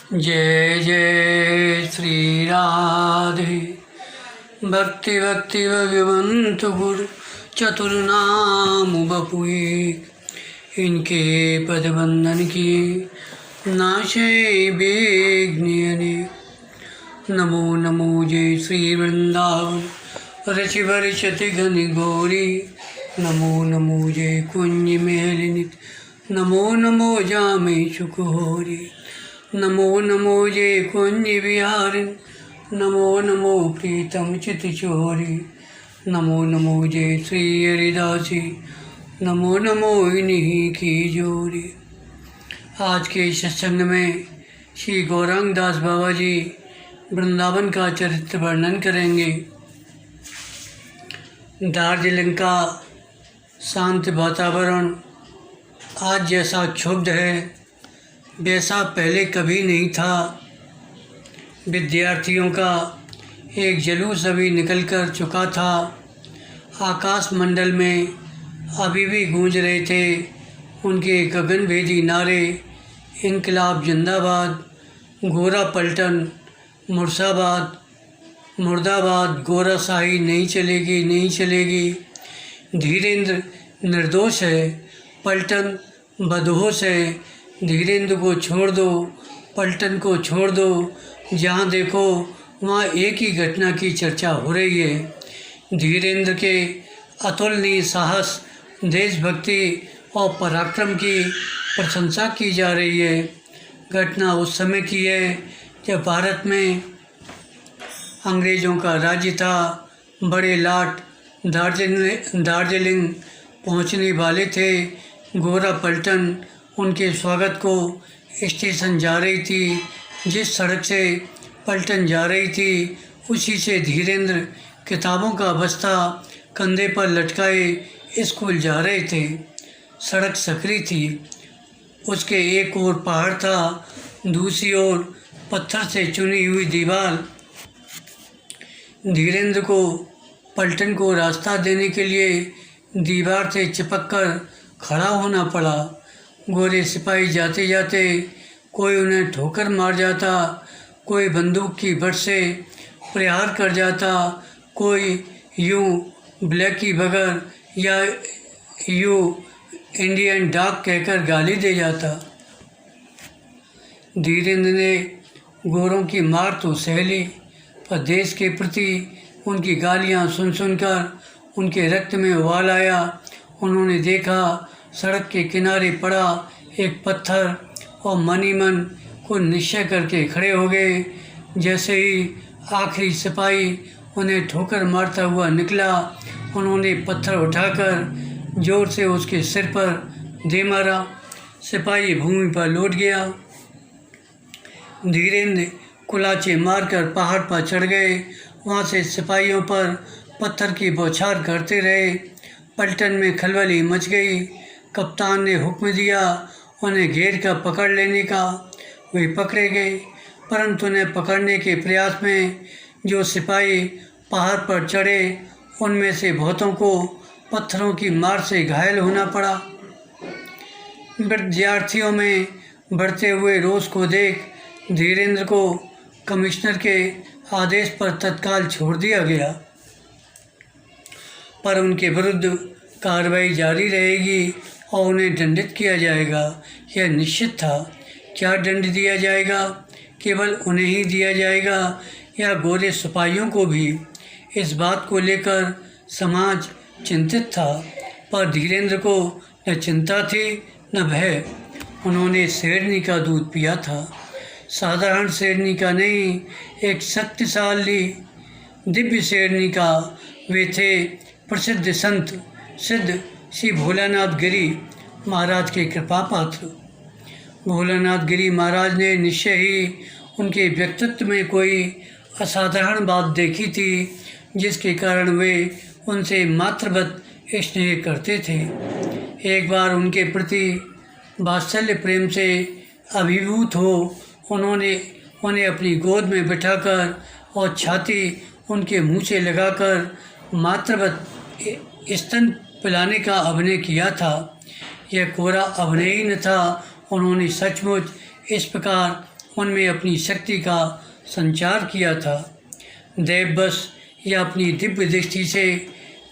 जय जय श्री राधे। भक्ति भक्ति भगवंत गुरु चतुर्नाम बपुए, इनके पद बंधन किए नाशे विघ्न। नमो नमो जय श्री वृंदावन रचि वर्षति घन गौरी। नमो नमो जय कुंज मेलिनी। नमो नमो जामे सुख होरी। नमो नमो जय कुंज विहारिन। नमो नमो प्रीतम चित चोरी। नमो नमो जय श्री हरिदासी। नमो नमो इन्हीं की जोरी। आज के सत्संग में श्री गौरांग दास बाबा जी वृंदावन का चरित्र वर्णन करेंगे। दार्जिलिंग का शांत वातावरण आज जैसा क्षुब्ध है वैसा पहले कभी नहीं था। विद्यार्थियों का एक जुलूस अभी निकल कर चुका था। आकाश मंडल में अभी भी गूंज रहे थे उनके गगनभेदी नारे, इनकलाब जिंदाबाद, गोरा पलटन मुर्दाबाद, मुर्दाबाद, गोराशाही नहीं चलेगी, नहीं चलेगी। धीरेन्द्र निर्दोष है, पलटन बदहोश है। धीरेन्द्र को छोड़ दो, पलटन को छोड़ दो। जहाँ देखो वहाँ एक ही घटना की चर्चा हो रही है। धीरेन्द्र के अतुलनीय साहस, देशभक्ति और पराक्रम की प्रशंसा की जा रही है। घटना उस समय की है जब भारत में अंग्रेज़ों का राज्य था। बड़े लाट दार्जिलिंग पहुंचने वाले थे। गोरा पलटन उनके स्वागत को स्टेशन जा रही थी। जिस सड़क से पलटन जा रही थी उसी से धीरेन्द्र किताबों का बस्ता कंधे पर लटकाए स्कूल जा रहे थे। सड़क सकरी थी। उसके एक ओर पहाड़ था, दूसरी ओर पत्थर से चुनी हुई दीवार। धीरेन्द्र को पलटन को रास्ता देने के लिए दीवार से चिपक कर खड़ा होना पड़ा। गोरे सिपाही जाते जाते कोई उन्हें ठोकर मार जाता, कोई बंदूक की बट से प्रहार कर जाता, कोई यूं ब्लैकी बगर या यूं इंडियन डॉग कहकर गाली दे जाता। धीरेन्द्र ने गोरों की मार तो सह ली, पर देश के प्रति उनकी गालियां सुन सुनकर उनके रक्त में उबाल आया। उन्होंने देखा सड़क के किनारे पड़ा एक पत्थर और मन ही मन को निश्चय करके खड़े हो गए। जैसे ही आखिरी सिपाही उन्हें ठोकर मारता हुआ निकला, उन्होंने पत्थर उठाकर जोर से उसके सिर पर दे मारा। सिपाही भूमि पर लौट गया। धीरेन्द्र कुलाचे मारकर पहाड़ पर चढ़ गए। वहाँ से सिपाहियों पर पत्थर की बौछार करते रहे। पलटन में खलबली मच गई। कप्तान ने हुक्म दिया उन्हें घेर कर पकड़ लेने का। वे पकड़े गए, परंतु उन्हें पकड़ने के प्रयास में जो सिपाही पहाड़ पर चढ़े उनमें से बहुतों को पत्थरों की मार से घायल होना पड़ा। विद्यार्थियों में बढ़ते हुए रोष को देख धीरेन्द्र को कमिश्नर के आदेश पर तत्काल छोड़ दिया गया, पर उनके विरुद्ध कार्रवाई जारी रहेगी और उन्हें दंडित किया जाएगा, यह निश्चित था। क्या दंड दिया जाएगा? केवल उन्हें ही दिया जाएगा या गोरे सिपाहियों को भी? इस बात को लेकर समाज चिंतित था, पर धीरेन्द्र को न चिंता थी न भय। उन्होंने शेरनी का दूध पिया था, साधारण शेरनी का नहीं, एक शक्तिशाली दिव्य शेरनी का। वे थे प्रसिद्ध संत सिद्ध श्री भोलानाथ गिरी महाराज के कृपा पात्र। भोलानाथ गिरी महाराज ने निश्चय ही उनके व्यक्तित्व में कोई असाधारण बात देखी थी, जिसके कारण वे उनसे मातृवत स्नेह करते थे। एक बार उनके प्रति वात्सल्य प्रेम से अभिभूत हो उन्होंने उन्हें अपनी गोद में बिठाकर और छाती उनके मुंह से लगाकर मातृवत स्तन पिलाने का अभिनय किया था। यह कोरा अभिनय ही न था, उन्होंने सचमुच इस प्रकार उनमें अपनी शक्ति का संचार किया था। दैववश या अपनी दिव्य दृष्टि से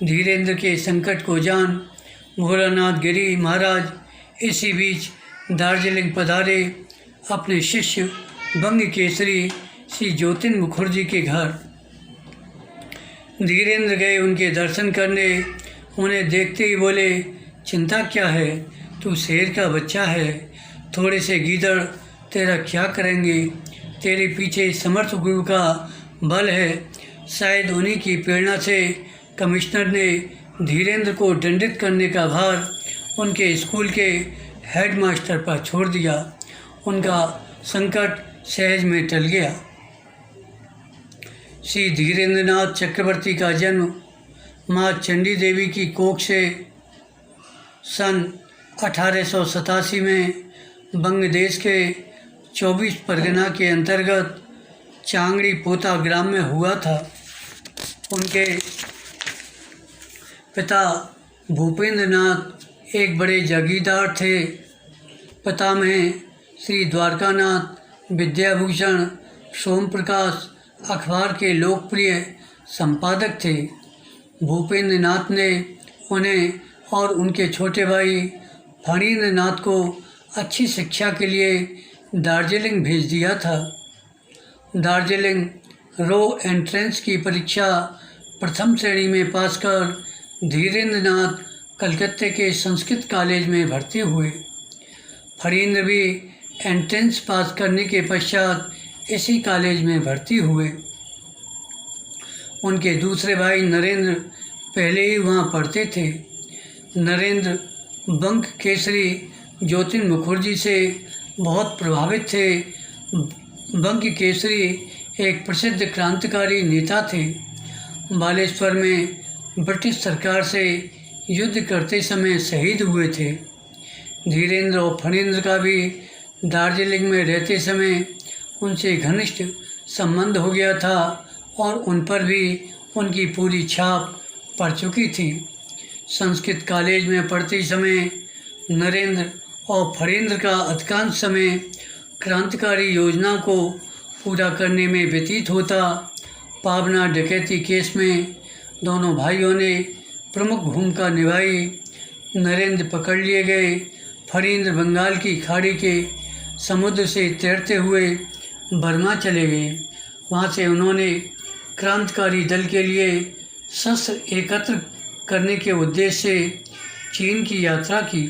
धीरेन्द्र के संकट को जान भोलानाथ गिरी महाराज इसी बीच दार्जिलिंग पधारे। अपने शिष्य बंग केसरी श्री ज्योतिन मुखर्जी के घर धीरेन्द्र गए उनके दर्शन करने। उन्हें देखते ही बोले, चिंता क्या है, तू शेर का बच्चा है, थोड़े से गीदड़ तेरा क्या करेंगे, तेरे पीछे समर्थ गुरु का बल है। शायद उन्हीं की प्रेरणा से कमिश्नर ने धीरेन्द्र को दंडित करने का भार उनके स्कूल के हेडमास्टर पर छोड़ दिया। उनका संकट सहज में टल गया। श्री धीरेन्द्रनाथ चक्रवर्ती का जन्म माँ चंडी देवी की कोख से सन 1887 में बंगदेश के 24 परगना के अंतर्गत चांगड़ी पोता ग्राम में हुआ था। उनके पिता भूपेंद्रनाथ एक बड़े जागीरदार थे। पितामह श्री द्वारकानाथ विद्याभूषण सोम प्रकाश अखबार के लोकप्रिय संपादक थे। भूपेंद्रनाथ ने उन्हें और उनके छोटे भाई फणींद्रनाथ को अच्छी शिक्षा के लिए दार्जिलिंग भेज दिया था। दार्जिलिंग रो एंट्रेंस की परीक्षा प्रथम श्रेणी में पास कर धीरेन्द्रनाथ कलकत्ते के संस्कृत कॉलेज में भर्ती हुए। फणींद्र भी एंट्रेंस पास करने के पश्चात इसी कॉलेज में भर्ती हुए। उनके दूसरे भाई नरेंद्र पहले ही वहाँ पढ़ते थे। नरेंद्र बंक केसरी ज्योतिन मुखर्जी से बहुत प्रभावित थे। बंक केसरी एक प्रसिद्ध क्रांतिकारी नेता थे। बालेश्वर में ब्रिटिश सरकार से युद्ध करते समय शहीद हुए थे। धीरेन्द्र और फणींद्र का भी दार्जिलिंग में रहते समय उनसे घनिष्ठ संबंध हो गया था और उन पर भी उनकी पूरी छाप पड़ चुकी थी। संस्कृत कॉलेज में पढ़ते समय नरेंद्र और फणींद्र का अधिकांश समय क्रांतिकारी योजना को पूरा करने में व्यतीत होता। पाबना डकैती केस में दोनों भाइयों ने प्रमुख भूमिका निभाई। नरेंद्र पकड़ लिए गए। फणींद्र बंगाल की खाड़ी के समुद्र से तैरते हुए बर्मा चले गए। वहाँ से उन्होंने क्रांतिकारी दल के लिए शस्त्र एकत्र करने के उद्देश्य से चीन की यात्रा की।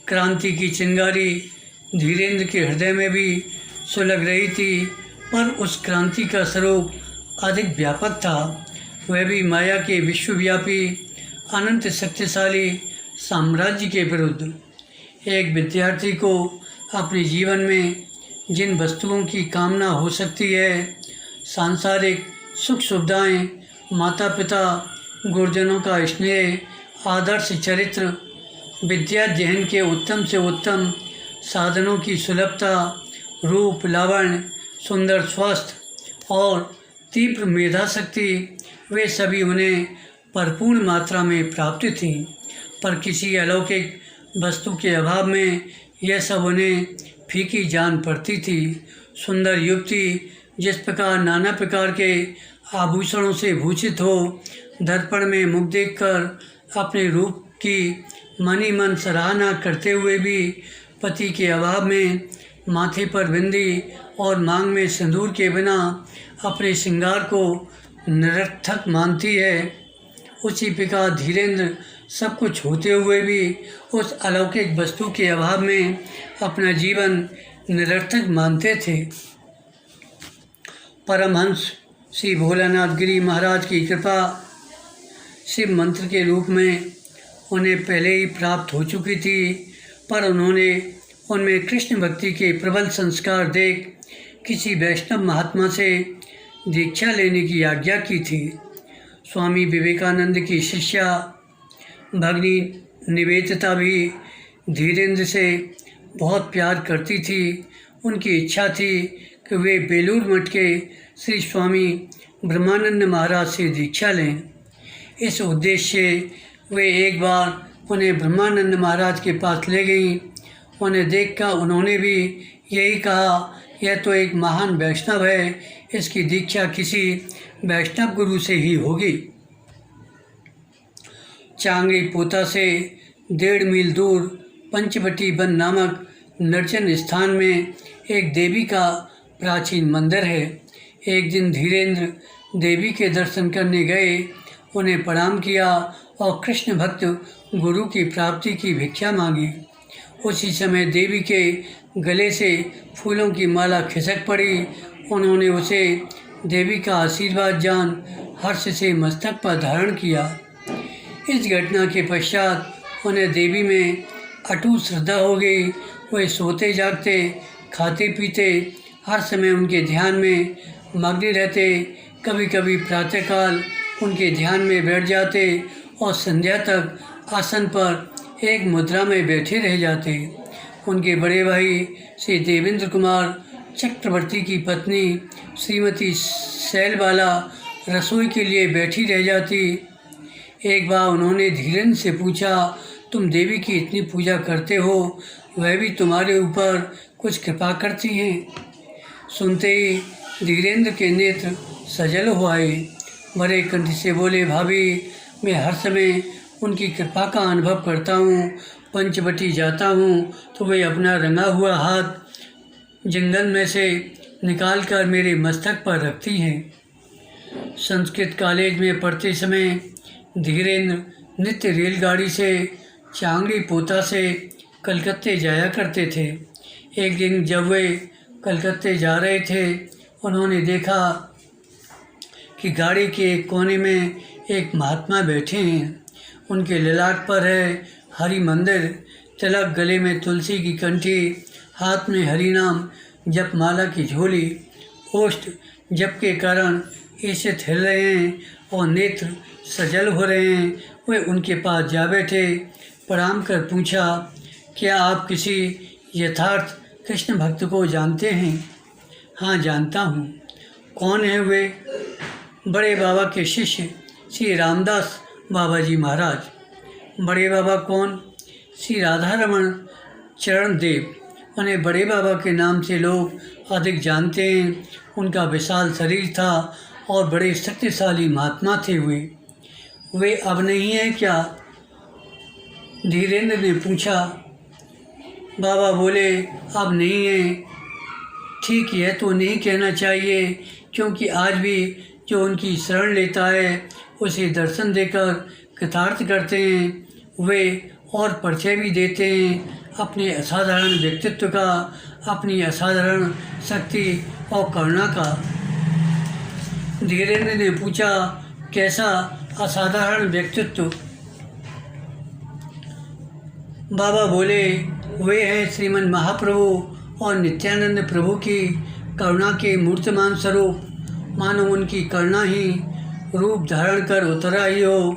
क्रांति की चिंगारी धीरेन्द्र के हृदय में भी सुलग रही थी, पर उस क्रांति का स्वरूप अधिक व्यापक था। वह भी माया के विश्वव्यापी अनंत शक्तिशाली साम्राज्य के विरुद्ध। एक विद्यार्थी को अपने जीवन में जिन वस्तुओं की कामना हो सकती है, सांसारिक सुख सुविधाएं, माता पिता गुरुजनों का स्नेह, आदर्श चरित्र, विद्या अध्ययन के उत्तम से उत्तम साधनों की सुलभता, रूप लावण्य, सुंदर स्वास्थ्य और तीव्र मेधाशक्ति, वे सभी उन्हें भरपूर मात्रा में प्राप्त थी। पर किसी अलौकिक वस्तु के अभाव में यह सब उन्हें फीकी जान पड़ती थी। सुंदर युवती जिस प्रकार नाना प्रकार के आभूषणों से भूषित हो, दर्पण में मुख देखकर अपने रूप की मनी मन सराहना करते हुए भी पति के अभाव में माथे पर बिंदी और मांग में सिंदूर के बिना अपने श्रृंगार को निरर्थक मानती है, उसी प्रकार धीरेन्द्र सब कुछ होते हुए भी उस अलौकिक वस्तु के अभाव में अपना जीवन निरर्थक मानते थे। परमहंस श्री भोलानाथ गिरी महाराज की कृपा शिव मंत्र के रूप में उन्हें पहले ही प्राप्त हो चुकी थी, पर उन्होंने उनमें कृष्ण भक्ति के प्रबल संस्कार देख किसी वैष्णव महात्मा से दीक्षा लेने की आज्ञा की थी। स्वामी विवेकानंद की शिष्या भगिनी निवेदिता भी धीरेन्द्र से बहुत प्यार करती थी। उनकी इच्छा थी कि वे बेलूर मठ के श्री स्वामी ब्रह्मानंद महाराज से दीक्षा लें। इस उद्देश्य से वे एक बार उन्हें ब्रह्मानंद महाराज के पास ले गईं उन्हें देखकर उन्होंने भी यही कहा, यह तो एक महान वैष्णव है, इसकी दीक्षा किसी वैष्णव गुरु से ही होगी। चांगड़ी पोता से 1.5 मील दूर पंचवटी वन नामक निर्जन स्थान में एक देवी का प्राचीन मंदिर है। एक दिन धीरेन्द्र देवी के दर्शन करने गए, उन्हें प्रणाम किया और कृष्ण भक्त गुरु की प्राप्ति की भिक्षा मांगी। उसी समय देवी के गले से फूलों की माला खिसक पड़ी। उन्होंने उसे देवी का आशीर्वाद जान हर्ष से मस्तक पर धारण किया। इस घटना के पश्चात उन्हें देवी में अटूट श्रद्धा हो गई। वे सोते जागते, खाते पीते हर समय उनके ध्यान में मग्न रहते। कभी कभी प्रातःकाल उनके ध्यान में बैठ जाते और संध्या तक आसन पर एक मुद्रा में बैठे रह जाते। उनके बड़े भाई श्री देवेंद्र कुमार चक्रवर्ती की पत्नी श्रीमती शैलबाला रसोई के लिए बैठी रह जाती। एक बार उन्होंने धीरेन्द्र से पूछा, तुम देवी की इतनी पूजा करते हो, वह भी तुम्हारे ऊपर कुछ कृपा करती हैं? सुनते ही धीरेन्द्र के नेत्र सजल हो आए। बड़े कंठ से बोले, भाभी, मैं हर समय उनकी कृपा का अनुभव करता हूँ। पंचवटी जाता हूँ तो वे अपना रंगा हुआ हाथ जंगल में से निकालकर मेरे मस्तक पर रखती हैं। संस्कृत कॉलेज में पढ़ते समय धीरेन्द्र नित्य रेलगाड़ी से चांगड़ी पोता से कलकत्ते जाया करते थे। एक दिन जब वे कलकत्ते जा रहे थे, उन्होंने देखा कि गाड़ी के एक कोने में एक महात्मा बैठे हैं। उनके ललाट पर है हरि मंदिर तिलक, गले में तुलसी की कंठी, हाथ में हरि नाम जप माला की झोली। ओष्ठ जप के कारण ईषित हिल रहे हैं और नेत्र सजल हो रहे हैं। वे उनके पास जा बैठे, प्रणाम कर पूछा, क्या आप किसी यथार्थ कृष्ण भक्त को जानते हैं? हाँ, जानता हूँ। कौन है वे? बड़े बाबा के शिष्य श्री रामदास बाबा जी महाराज। बड़े बाबा कौन? श्री राधा रमन चरण देव। उन्हें बड़े बाबा के नाम से लोग अधिक जानते हैं। उनका विशाल शरीर था और बड़े शक्तिशाली महात्मा थे। वे अब नहीं हैं क्या? धीरेन्द्र ने पूछा। बाबा बोले, अब नहीं हैं। ठीक, यह तो नहीं कहना चाहिए, क्योंकि आज भी जो उनकी शरण लेता है उसे दर्शन देकर कृतार्थ करते हैं। वे और परिचय भी देते हैं अपने असाधारण व्यक्तित्व का, अपनी असाधारण शक्ति और करुणा का। धीरेन्द्र ने पूछा, कैसा असाधारण व्यक्तित्व? बाबा बोले, वे हैं श्रीमन महाप्रभु और नित्यानंद प्रभु की करुणा के मूर्तिमान स्वरूप। मानो उनकी करुणा ही रूप धारण कर उतर आई हो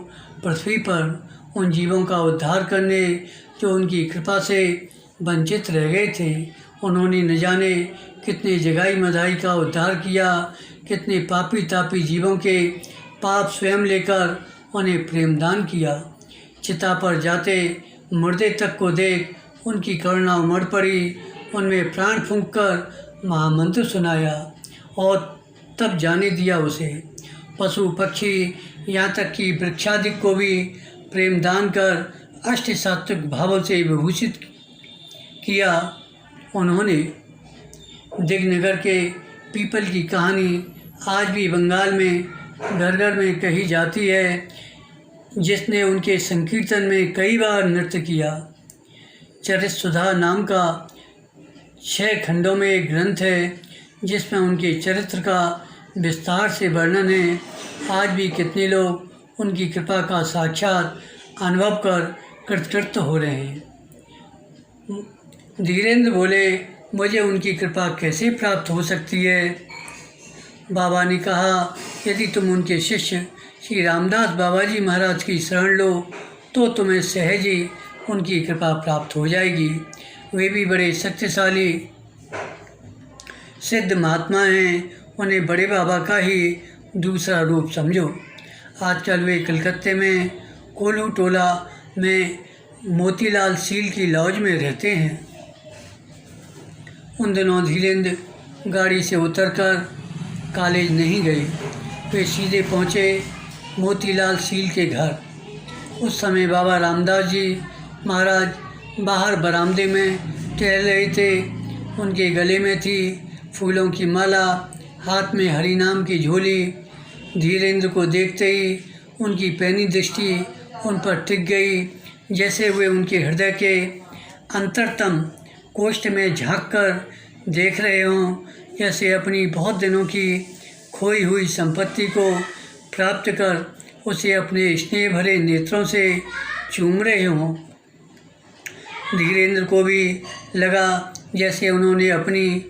पृथ्वी पर, उन जीवों का उद्धार करने जो उनकी कृपा से वंचित रह गए थे। उन्होंने न जाने कितने जगाई मदाई का उद्धार किया, कितने पापी तापी जीवों के पाप स्वयं लेकर उन्हें प्रेमदान किया। चिता पर जाते मुर्दे तक को देख उनकी करुणा उमड़ पड़ी। उनमें प्राण फूंककर महामंत्र सुनाया और तब जाने दिया उसे। पशु पक्षी यहाँ तक कि वृक्षादिक को भी प्रेमदान कर अष्ट सात्विक भावों से विभूषित किया। उन्होंने दिगनगर के पीपल की कहानी आज भी बंगाल में घर घर में कही जाती है, जिसने उनके संकीर्तन में कई बार नृत्य किया। चरित सुधा नाम का 6 खंडों में एक ग्रंथ है जिसमें उनके चरित्र का विस्तार से वर्णन है। आज भी कितने लोग उनकी कृपा का साक्षात अनुभव कर कृतकृत हो रहे हैं। धीरेन्द्र बोले, मुझे उनकी कृपा कैसे प्राप्त हो सकती है? बाबा ने कहा, यदि तुम उनके शिष्य श्री रामदास बाबा जी महाराज की शरण लो तो तुम्हें सहज ही उनकी कृपा प्राप्त हो जाएगी। वे भी बड़े शक्तिशाली सिद्ध महात्मा हैं। उन्हें बड़े बाबा का ही दूसरा रूप समझो। आजकल वे कलकत्ते में कोल्हू टोला में मोतीलाल सील की लॉज में रहते हैं। उन दिनों धीरेन्द्र गाड़ी से उतरकर कॉलेज नहीं गए। वे सीधे पहुँचे मोतीलाल सील के घर। उस समय बाबा रामदास जी महाराज बाहर बरामदे में टहल रहे थे। उनके गले में थी फूलों की माला, हाथ में हरिनाम की झोली। धीरेन्द्र को देखते ही उनकी पैनी दृष्टि उन पर टिक गई, जैसे वे उनके हृदय के अंतरतम कोष्ठ में झांककर देख रहे हों, जैसे अपनी बहुत दिनों की खोई हुई संपत्ति को प्राप्त कर उसे अपने स्नेह भरे नेत्रों से चूम रहे हों। धीरेन्द्र को भी लगा जैसे उन्होंने अपनी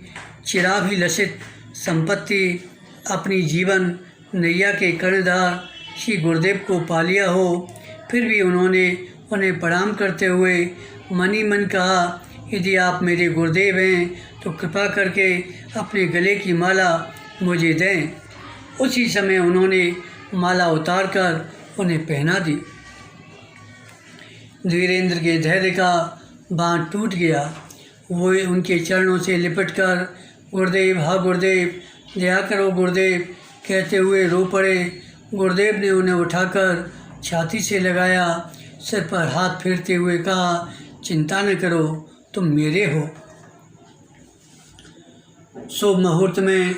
चिराभिलषित संपत्ति, अपनी जीवन नैया के कर्णधार श्री गुरुदेव को पा लिया हो। फिर भी उन्होंने उन्हें प्रणाम करते हुए मन ही मन कहा, यदि आप मेरे गुरुदेव हैं तो कृपा करके अपने गले की माला मुझे दें। उसी समय उन्होंने माला उतारकर उन्हें पहना दी। धीरेन्द्र के धैर्य का बांध टूट गया। वो उनके चरणों से लिपटकर गुरुदेव, हाँ गुरुदेव, दया करो गुरुदेव कहते हुए रो पड़े। गुरुदेव ने उन्हें उठाकर छाती से लगाया, सिर पर हाथ फेरते हुए कहा, चिंता न करो, तुम मेरे हो। शुभ मुहूर्त में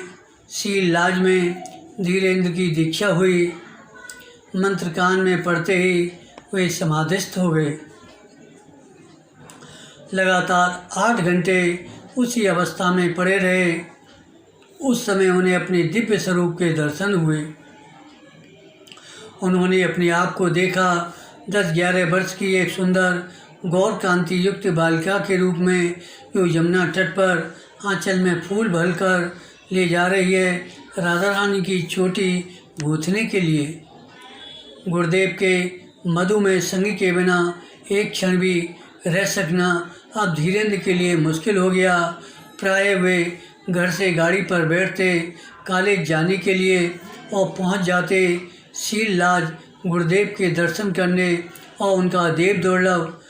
सील लाज में धीरेन्द्र की दीक्षा हुई। मंत्र कान में पढ़ते ही वे समाधिस्थ हो गए। लगातार 8 घंटे उसी अवस्था में पड़े रहे। उस समय उन्हें अपने दिव्य स्वरूप के दर्शन हुए। उन्होंने अपने आप को देखा 10-11 वर्ष की एक सुंदर गौर कांति युक्त बालिका के रूप में, जो यमुना तट पर आंचल में फूल भरकर ले जा रही है राधा रानी की चोटी गूंथने के लिए। गुरुदेव के मधुमय संग के बिना एक क्षण भी रह सकना अब धीरेन्द्र के लिए मुश्किल हो गया। प्राय वे घर से गाड़ी पर बैठते कॉलेज जाने के लिए और पहुंच जाते सील लाज गुरुदेव के दर्शन करने और उनका देव दुर्लभ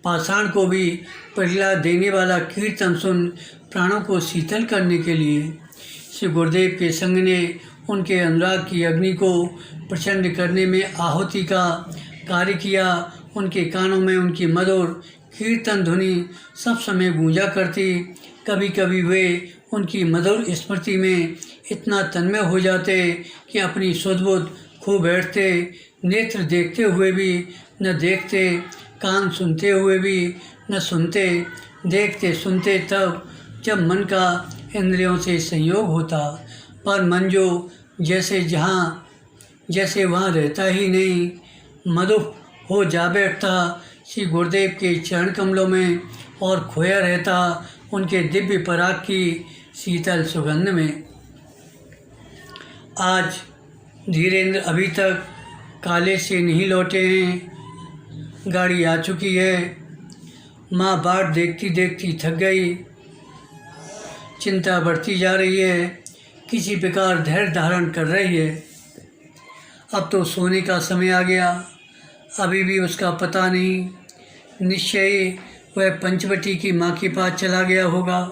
पाषाण को भी पिघला देने वाला कीर्तन सुन प्राणों को शीतल करने के लिए। श्री गुरुदेव के संग ने उनके अनुराग की अग्नि को प्रचंड करने में आहुति का कार्य किया। उनके कानों में उनकी मधुर कीर्तन ध्वनि सब समय गूंजा करती। कभी कभी वे उनकी मधुर स्मृति में इतना तन्मय हो जाते कि अपनी सुध-बुध खो बैठते। नेत्र देखते हुए भी न देखते, कान सुनते हुए भी न सुनते, देखते सुनते तब जब मन का इंद्रियों से संयोग होता, पर मन जो जैसे वहाँ रहता ही नहीं, मधु हो जा बैठता श्री गुरुदेव के चरण कमलों में और खोया रहता उनके दिव्य पराग की शीतल सुगंध में। आज धीरेन्द्र अभी तक कॉलेज से नहीं लौटे हैं। गाड़ी आ चुकी है। माँ बाट देखती देखती थक गई। चिंता बढ़ती जा रही है। किसी प्रकार धैर्य धारण कर रही है। अब तो सोने का समय आ गया। अभी भी उसका पता नहीं। निश्चय ही वह पंचवटी की माँ के पास चला गया होगा।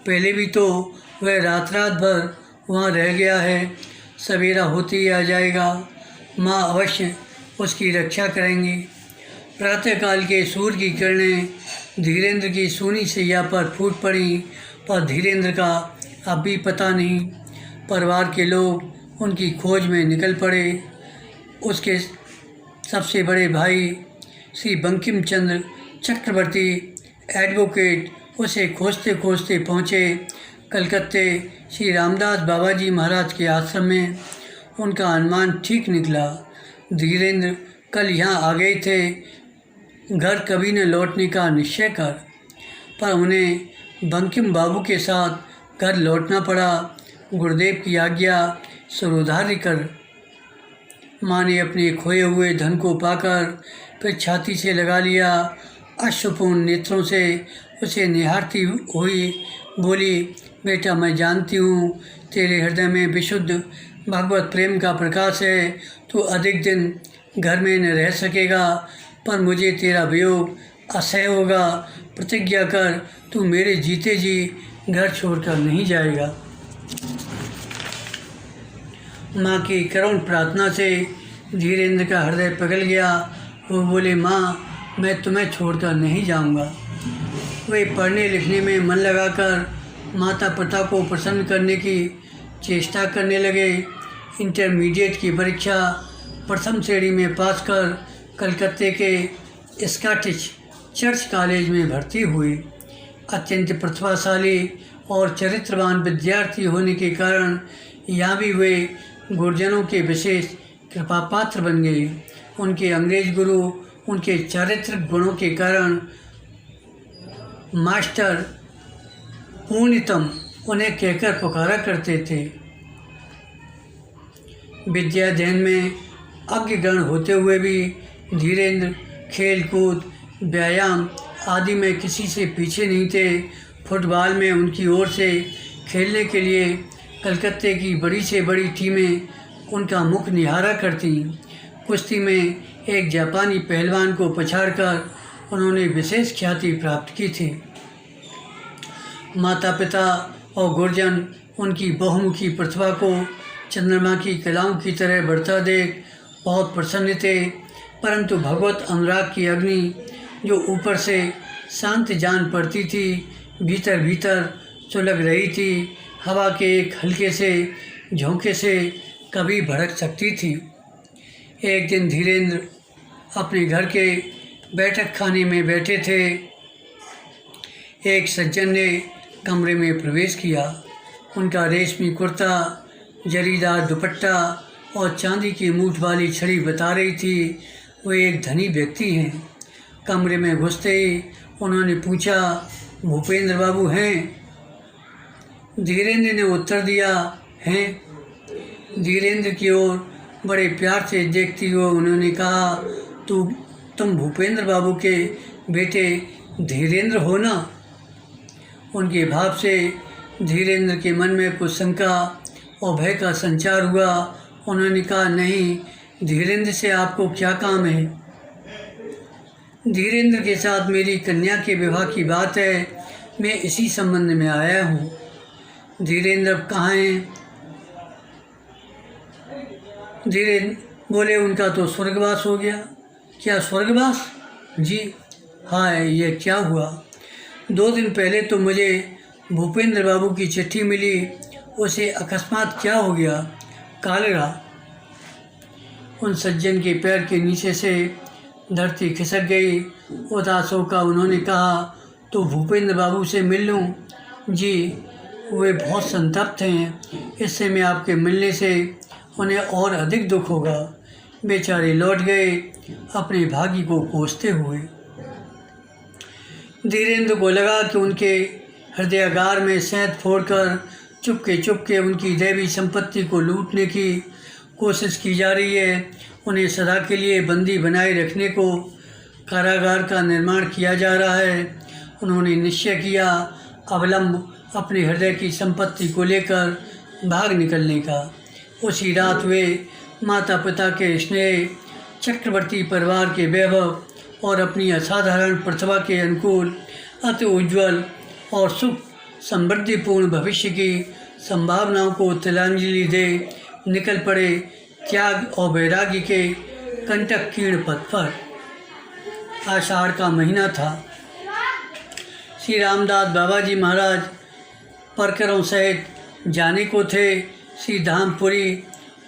पहले भी तो वह रात भर वहाँ रह गया है। सवेरा होते ही आ जाएगा। माँ अवश्य उसकी रक्षा करेंगी। प्रातःकाल के सूर्य की किरणें धीरेन्द्र की सूनी सैया पर फूट पड़ी, पर धीरेन्द्र का अब भी पता नहीं। परिवार के लोग उनकी खोज में निकल पड़े। उसके सबसे बड़े भाई श्री बंकिम चंद्र चक्रवर्ती एडवोकेट उसे खोजते खोजते पहुँचे कलकत्ते श्री रामदास बाबा जी महाराज के आश्रम में। उनका अनुमान ठीक निकला। धीरेन्द्र कल यहाँ आ गए थे घर कभी न लौटने का निश्चय कर, पर उन्हें बंकिम बाबू के साथ घर लौटना पड़ा। गुरुदेव की आज्ञा सुरोधार्य कर। माँ ने अपने खोए हुए धन को पाकर फिर छाती से लगा लिया। अश्रुपूर्ण नेत्रों से उसे निहारती हुई बोली, बेटा मैं जानती हूँ तेरे हृदय में विशुद्ध भगवत प्रेम का प्रकाश है। तू अधिक दिन घर में न रह सकेगा, पर मुझे तेरा वियोग असह्य होगा। प्रतिज्ञा कर, तू मेरे जीते जी घर छोड़कर नहीं जाएगा। माँ की करुण प्रार्थना से धीरेंद्र का हृदय पिघल गया। वो बोले, माँ, मैं तुम्हें छोड़कर नहीं जाऊँगा। वे पढ़ने लिखने में मन लगाकर माता पिता को प्रसन्न करने की चेष्टा करने लगे। इंटरमीडिएट की परीक्षा प्रथम श्रेणी में पास कर कलकत्ते के स्कॉटिश चर्च कॉलेज में भर्ती हुए। अत्यंत प्रतिभाशाली और चरित्रवान विद्यार्थी होने के कारण यहाँ भी वे गुरुजनों के विशेष कृपा पात्र बन गए। उनके अंग्रेज गुरु उनके चारित्रिक गुणों के कारण मास्टर पूर्णतम उन्हें कहकर पुकारा करते थे। विद्याध्ययन में अग्रगण्य होते हुए भी धीरेंद्र खेल कूद व्यायाम आदि में किसी से पीछे नहीं थे। फुटबॉल में उनकी ओर से खेलने के लिए कलकत्ते की बड़ी से बड़ी टीमें उनका मुख निहारा करती। कुश्ती में एक जापानी पहलवान को पछाड़कर उन्होंने विशेष ख्याति प्राप्त की थी। माता पिता और गुरुजन उनकी बहुमुखी प्रतिभा को चंद्रमा की कलाओं की तरह बढ़ता देख बहुत प्रसन्न थे, परंतु भगवत अनुराग की अग्नि जो ऊपर से शांत जान पड़ती थी, भीतर भीतर सुलग रही थी, हवा के एक हल्के से झोंके से कभी भड़क सकती थी। एक दिन धीरेंद्र अपने घर के बैठक खाने में बैठे थे। एक सज्जन ने कमरे में प्रवेश किया। उनका रेशमी कुर्ता, जरीदार दुपट्टा और चांदी की मूठ वाली छड़ी बता रही थी वे एक धनी व्यक्ति हैं। कमरे में घुसते ही उन्होंने पूछा, भूपेंद्र बाबू हैं? धीरेंद्र ने उत्तर दिया, हैं। धीरेंद्र की ओर बड़े प्यार से देखती हुए उन्होंने कहा, तुम भूपेंद्र बाबू के बेटे धीरेंद्र हो ना? उनके भाव से धीरेंद्र के मन में कुछ शंका और भय का संचार हुआ। उन्होंने कहा, नहीं, धीरेंद्र से आपको क्या काम है? धीरेंद्र के साथ मेरी कन्या के विवाह की बात है, मैं इसी संबंध में आया हूँ। धीरेंद्र अब कहाँ हैं? धीरेंद्र बोले, उनका तो स्वर्गवास हो गया। क्या स्वर्गवास? जी हाँ, ये क्या हुआ? 2 दिन पहले तो मुझे भूपेंद्र बाबू की चिट्ठी मिली, उसे अकस्मात क्या हो गया? कालरा। उन सज्जन के पैर के नीचे से धरती खिसक गई। उदास होकर उन्होंने कहा, तो भूपेंद्र बाबू से मिल लूँ? जी, वे बहुत संतप्त हैं, इससे मैं आपके मिलने से उन्हें और अधिक दुख होगा। बेचारे लौट गए अपने भाग्य को कोसते हुए। धीरेंद्र को लगा कि उनके हृदयागार में शहद फोड़कर चुपके उनकी दैवी संपत्ति को लूटने की कोशिश की जा रही है। उन्हें सदा के लिए बंदी बनाए रखने को कारागार का निर्माण किया जा रहा है। उन्होंने निश्चय किया अवलंब अपने हृदय की संपत्ति को लेकर भाग निकलने का। उसी रात वे माता पिता के स्नेह, चक्रवर्ती परिवार के वैभव और अपनी असाधारण प्रतिभा के अनुकूल अति उज्ज्वल और सुख समृद्धिपूर्ण भविष्य की संभावनाओं को तिलांजलि दे निकल पड़े त्याग और वैराग्य के कंटकीर्ण पथ पर। आषाढ़ का महीना था। श्री रामदास बाबा जी महाराज परकरों सहित जाने को थे। श्री धामपुरी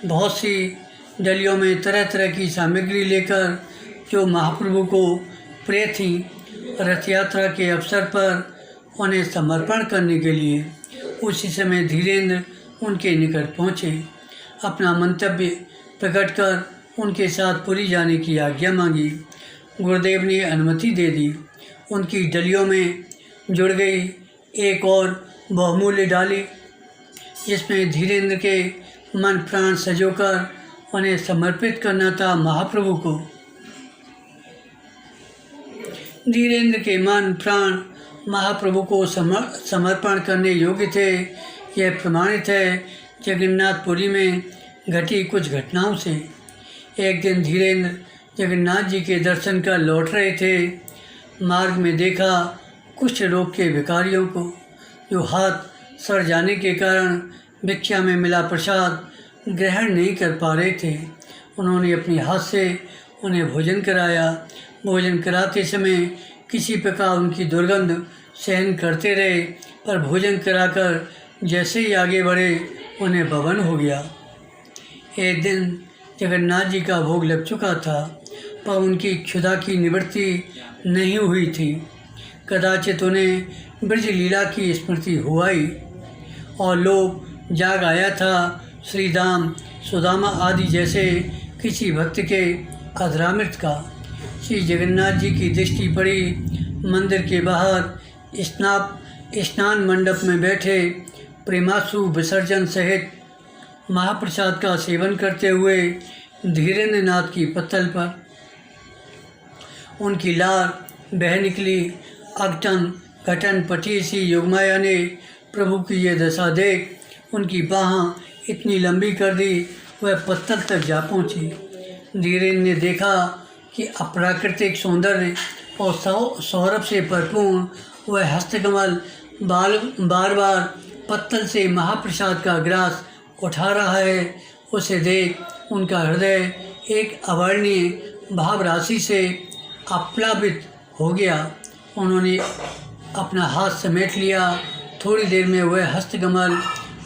बहुत सी डलियों में तरह तरह की सामग्री लेकर जो महाप्रभु को प्रिय थी, रथ यात्रा के अवसर पर उन्हें समर्पण करने के लिए उसी समय धीरेंद्र उनके निकट पहुँचे। अपना मंतव्य प्रकट कर उनके साथ पुरी जाने की आज्ञा मांगी। गुरुदेव ने अनुमति दे दी। उनकी डलियों में जुड़ गई एक और बहुमूल्य डाली, जिसमें धीरेंद्र के मन प्राण सजोकर उन्हें समर्पित करना था महाप्रभु को। धीरेंद्र के मन प्राण महाप्रभु को समर्पण करने योग्य थे। यह प्रमाणित है जगन्नाथपुरी में घटी कुछ घटनाओं से। एक दिन धीरेंद्र जगन्नाथ जी के दर्शन कर लौट रहे थे। मार्ग में देखा कुष्ठ रोग के भिखारियों को। जो हाथ सड़ जाने के कारण भिक्षा में मिला प्रसाद ग्रहण नहीं कर पा रहे थे। उन्होंने अपने हाथ से उन्हें भोजन कराया। भोजन कराते समय किसी प्रकार उनकी दुर्गंध सहन करते रहे, पर भोजन कराकर जैसे ही आगे बढ़े उन्हें बवन हो गया। एक दिन जगन्नाथ जी का भोग लग चुका था, पर उनकी क्षुधा की निवृत्ति नहीं हुई थी। कदाचित उन्हें ब्रज लीला की स्मृति हो आई और लोग जाग आया था श्री दाम सुदामा आदि जैसे किसी भक्त के अधरामृत का। श्री जगन्नाथ जी की दृष्टि पड़ी मंदिर के बाहर स्नान मंडप में बैठे प्रेमाश्रु विसर्जन सहित महाप्रसाद का सेवन करते हुए धीरेन्द्र नाथ की पत्तल पर। उनकी लार बह निकली। अगटन घटन पटी सी योगमाया ने प्रभु की ये दशा देख उनकी बाहें इतनी लंबी कर दी वह पत्तल तक जा पहुंची। धीरेन्द्र ने देखा कि अप्राकृतिक सौंदर्य और सौरभ से भरपूर वह हस्तकमल बार बार पत्तल से महाप्रसाद का ग्रास उठा रहा है। उसे देख उनका हृदय एक अवर्णीय भाव राशि से आप्लावित हो गया। उन्होंने अपना हाथ समेट लिया। थोड़ी देर में वह हस्तकमल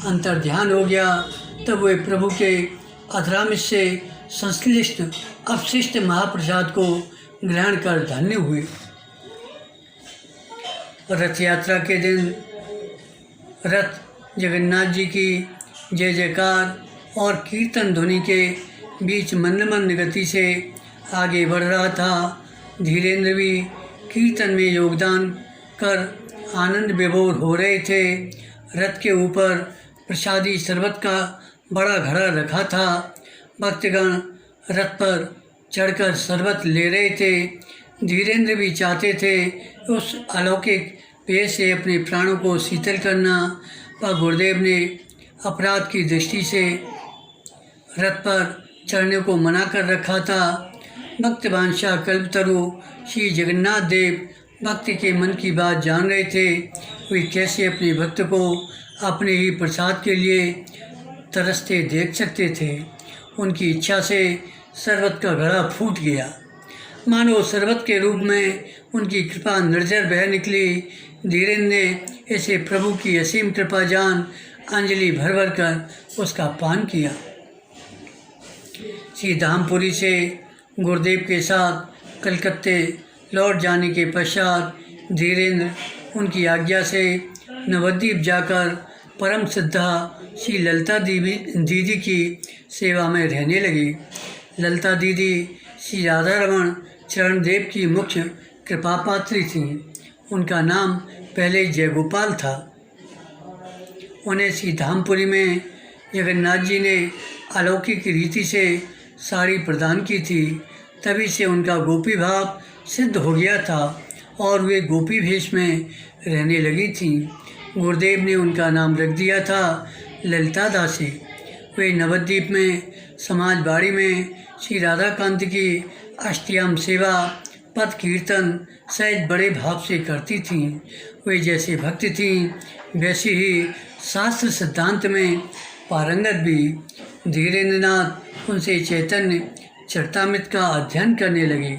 अंतर्ध्यान हो गया। तब वे प्रभु के अधरामृत से संश्लिष्ट अपशिष्ट महाप्रसाद को ग्रहण कर धन्य हुए। रथ यात्रा के दिन रथ जगन्नाथ जी की जय जयकार और कीर्तन ध्वनि के बीच मंद मंद गति से आगे बढ़ रहा था। धीरेन्द्र भी कीर्तन में योगदान कर आनंद विभोर हो रहे थे। रथ के ऊपर प्रसादी शरबत का बड़ा घड़ा रखा था। भक्तगण रथ पर चढ़कर शरबत ले रहे थे। धीरेन्द्र भी चाहते थे उस अलौकिक पेय से अपने प्राणों को शीतल करना, पर गुरुदेव ने अपराध की दृष्टि से रथ पर चढ़ने को मना कर रखा था। भक्त बादशाह कल्पतरु श्री जगन्नाथ देव भक्त के मन की बात जान रहे थे। वे कैसे अपने भक्त को अपने ही प्रसाद के लिए तरसते देख सकते थे। उनकी इच्छा से शरबत का घड़ा फूट गया। मानो शरबत के रूप में उनकी कृपा निर्जर बह निकली। धीरेन्द्र ने इसे प्रभु की असीम कृपा जान अंजलि भर भर कर उसका पान किया। श्री धामपुरी से गुरुदेव के साथ कलकत्ते लौट जाने के पश्चात धीरेन्द्र उनकी आज्ञा से नवद्वीप जाकर परम सिद्धा श्री ललिता दीदी की सेवा में रहने लगी। ललिता दीदी श्री राधा रमण चरण देव की मुख्य कृपा पात्री थीं। उनका नाम पहले जयगोपाल था। उन्हें श्री धामपुरी में जगन्नाथ जी ने अलौकिक रीति से साड़ी प्रदान की थी। तभी से उनका गोपी भाव सिद्ध हो गया था और वे गोपी वेश में रहने लगी थीं। गुरुदेव ने उनका नाम रख दिया था ललिता दासी। वे नवद्वीप में समाज बाड़ी में श्री राधाकांत की अष्टयाम सेवा पद कीर्तन सहित बड़े भाव से करती थीं। वे जैसे भक्त थीं वैसी ही शास्त्र सिद्धांत में पारंगत भी। धीरेन्द्र नाथ उनसे चैतन्य चरितामृत का अध्ययन करने लगे।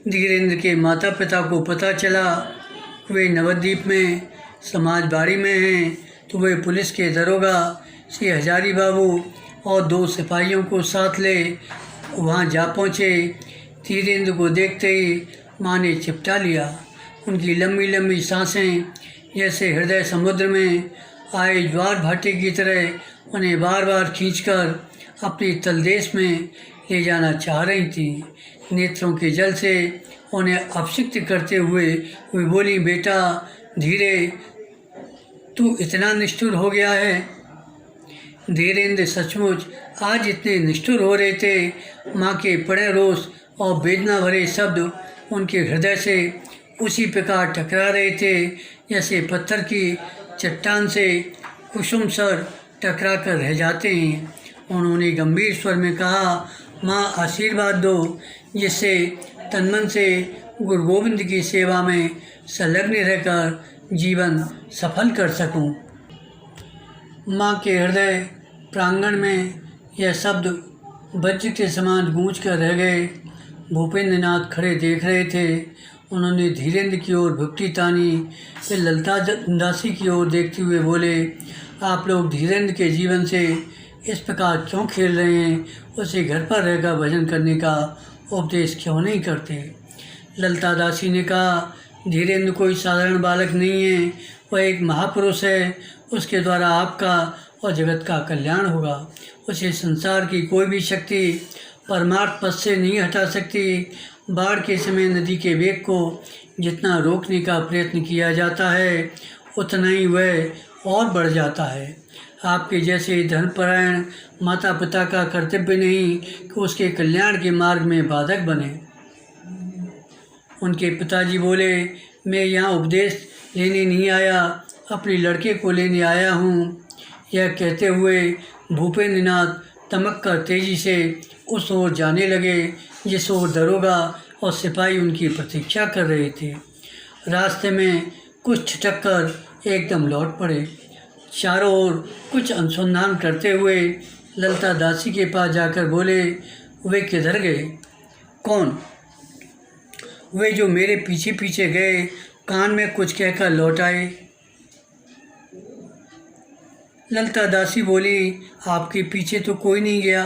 धीरेन्द्र के माता पिता को पता चला वे नवद्वीप में समाज बाड़ी में हैं, तो वे पुलिस के दरोगा श्री हजारी बाबू और 2 सिपाहियों को साथ ले वहां जा पहुँचे। धीरेन्द्र को देखते ही माँ ने चिपटा लिया। उनकी लंबी लंबी सांसें जैसे हृदय समुद्र में आए ज्वार भाटे की तरह उन्हें बार बार खींचकर अपनी तलदेश में ले जाना चाह रही थीं। नेत्रों के जल से उन्हें अपसिक्त करते हुए वे बोली, बेटा धीरे, तू इतना निष्ठुर हो गया है। धीरेन्द्र सचमुच आज इतने निष्ठुर हो रहे थे। माँ के पड़े रोष और वेदना भरे शब्द उनके हृदय से उसी प्रकार टकरा रहे थे जैसे पत्थर की चट्टान से कुसुम सर टकरा कर रह जाते हैं। उन्होंने गंभीर स्वर में कहा, माँ आशीर्वाद दो जिससे तनमन से गुरु गोविंद की सेवा में संलग्न रहकर जीवन सफल कर सकूं। माँ के हृदय प्रांगण में यह शब्द वज्र के समान गूंज कर रह गए। भूपेंद्र नाथ खड़े देख रहे थे। उन्होंने धीरेन्द्र की ओर भुपटी तानी, फिर ललता दासी की ओर देखते हुए बोले, आप लोग धीरेन्द्र के जीवन से इस प्रकार क्यों खेल रहे हैं? उसे घर पर रहकर भजन करने का उपदेश क्यों नहीं करते? ललता दासी ने कहा, धीरेन्द्र कोई साधारण बालक नहीं है, वह एक महापुरुष है। उसके द्वारा आपका और जगत का कल्याण होगा। उसे संसार की कोई भी शक्ति परमार्थ पथ से नहीं हटा सकती। बाढ़ के समय नदी के वेग को जितना रोकने का प्रयत्न किया जाता है, उतना ही वह और बढ़ जाता है। आपके जैसे धर्मपरायण माता पिता का कर्तव्य नहीं कि उसके कल्याण के मार्ग में बाधक बने। उनके पिताजी बोले, मैं यहाँ उपदेश लेने नहीं आया, अपने लड़के को लेने आया हूँ। यह कहते हुए भूपेंद्र नाथ तमक कर तेजी से उस ओर जाने लगे जिस ओर दरोगा और सिपाही उनकी प्रतीक्षा कर रहे थे। रास्ते में कुछ छिटक कर एकदम लौट पड़े। चारों ओर कुछ अनुसंधान करते हुए ललता दासी के पास जाकर बोले, वे किधर गए? कौन? वे जो मेरे पीछे पीछे गए, कान में कुछ कहकर लौट आए। ललता दासी बोली, आपके पीछे तो कोई नहीं गया।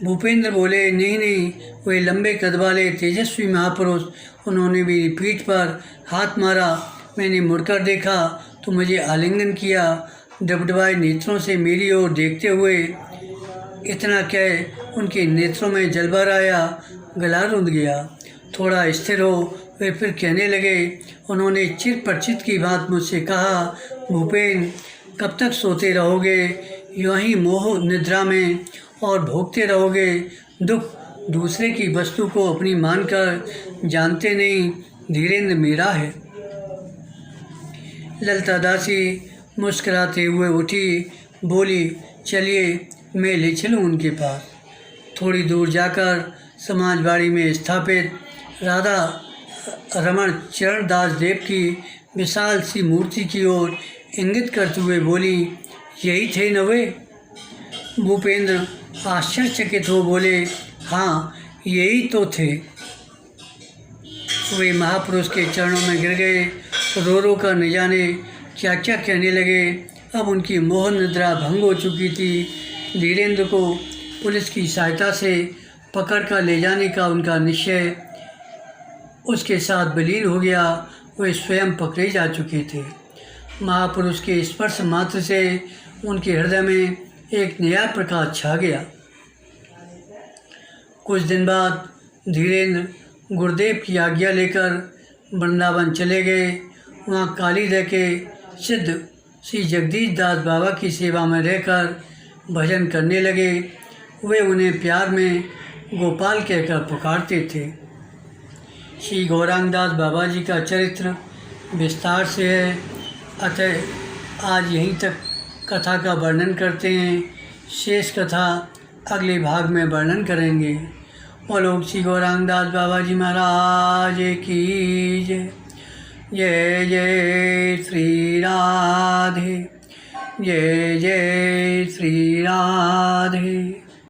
भूपेंद्र बोले, नहीं, वे लंबे कद वाले तेजस्वी महापुरुष, उन्होंने मेरी पीठ पर हाथ मारा। मैंने मुड़कर देखा तो मुझे आलिंगन किया। डबडबाए नेत्रों से मेरी ओर देखते हुए इतना कह उनके नेत्रों में जल भर आया, गला रुंध गया। थोड़ा स्थिर हो वे फिर कहने लगे। उन्होंने चित पर चित की बात मुझसे कहा, भूपेन, कब तक सोते रहोगे? यूँ ही मोह निद्रा में और भोगते रहोगे दुख। दूसरे की वस्तु को अपनी मानकर जानते नहीं, धीरेन्द्र मेरा है। ललता दासी मुस्कुराते हुए उठी, बोली, चलिए मैं ले चलूँ उनके पास। थोड़ी दूर जाकर समाजवाड़ी में स्थापित राधा रमण चरण दास देव की विशाल सी मूर्ति की ओर इंगित करते हुए बोली, यही थे न वे? भूपेंद्र आश्चर्यचकित हो बोले, हाँ यही तो थे। वे महापुरुष के चरणों में गिर गए, रो रो कर न जाने क्या क्या कहने लगे। अब उनकी मोह निद्रा भंग हो चुकी थी। धीरेन्द्र को पुलिस की सहायता से पकड़ कर ले जाने का उनका निश्चय उसके साथ विलीन हो गया। वे स्वयं पकड़े जा चुके थे। महापुरुष के स्पर्श मात्र से उनके हृदय में एक नया प्रकाश छा गया। कुछ दिन बाद धीरेन्द्र गुरुदेव की आज्ञा लेकर वृंदावन चले गए। वहाँ कालीदह के सिद्ध श्री जगदीश दास बाबा की सेवा में रहकर भजन करने लगे। वे उन्हें प्यार में गोपाल कहकर पुकारते थे। श्री गौरांग दास बाबा जी का चरित्र विस्तार से है, अतः आज यहीं तक कथा का वर्णन करते हैं। शेष कथा अगले भाग में वर्णन करेंगे। बोलो श्री गौरांग दास बाबा जी महाराज की जय। जय जय श्री राधे, जय जय श्री राधे।